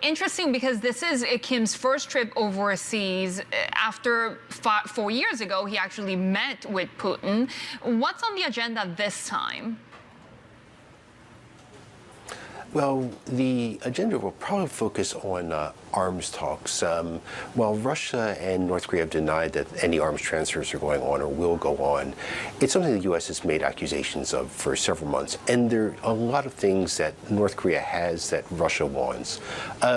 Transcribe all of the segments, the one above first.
interesting because this is Kim's first trip overseas. After 4 years ago, he actually met with Putin. What's on the agenda this time? Well, the agenda will probably focus on arms talks. While Russia and North Korea have denied that any arms transfers are going on or will go on, it's something the U.S. has made accusations of for several months. And there are a lot of things that North Korea has that Russia wants,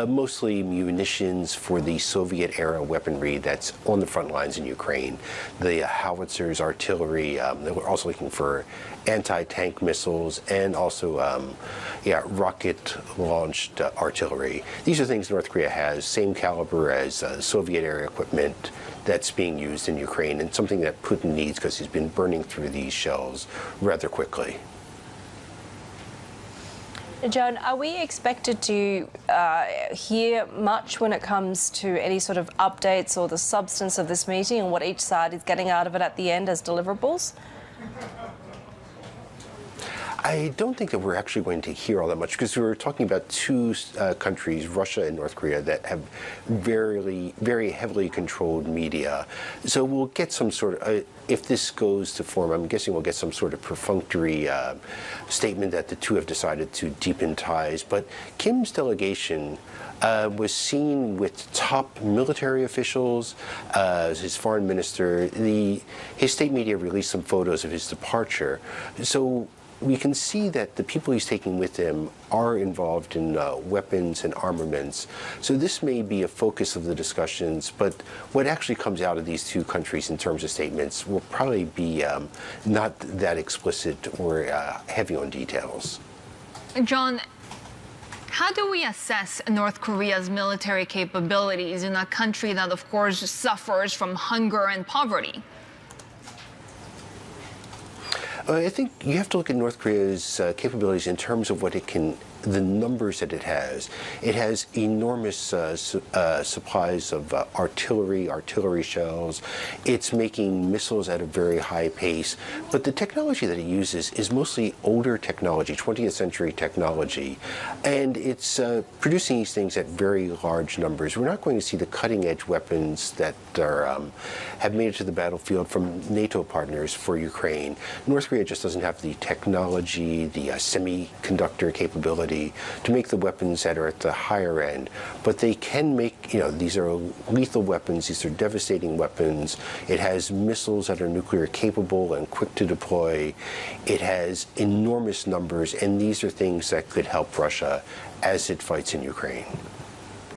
mostly munitions for the Soviet-era weaponry that's on the front lines in Ukraine, the howitzers, artillery. We're also looking for anti-tank missiles and also, rocket-launched artillery. These are things North Korea has, same caliber as Soviet-era equipment that's being used in Ukraine, and something that Putin needs because he's been burning through these shells rather quickly. Jon, are we expected to hear much when it comes to any sort of updates or the substance of this meeting and what each side is getting out of it at the end as deliverables? I don't think that we're actually going to hear all that much because we're talking about two countries, Russia and North Korea, that have very heavily controlled media. So we'll get some sort of, if this goes to form, I'm guessing we'll get some sort of perfunctory statement that the two have decided to deepen ties. But Kim's delegation was seen with top military officials, his foreign minister. His state media released some photos of his departure. So we can see that the people he's taking with him are involved in weapons and armaments. So this may be a focus of the discussions, but what actually comes out of these two countries in terms of statements will probably be not that explicit or heavy on details. Jon, how do we assess North Korea's military capabilities in a country that, of course, suffers from hunger and poverty? I think you have to look at North Korea's capabilities in terms of what it can, the numbers that it has. It has enormous supplies of artillery shells. It's making missiles at a very high pace. But the technology that it uses is mostly older technology, 20th century technology. And it's producing these things at very large numbers. We're not going to see the cutting edge weapons that have made it to the battlefield from NATO partners for Ukraine. North Korea just doesn't have the technology, the semiconductor capability to make the weapons that are at the higher end. But they can make, these are lethal weapons, these are devastating weapons. It has missiles that are nuclear capable and quick to deploy. It has enormous numbers, and these are things that could help Russia as it fights in Ukraine.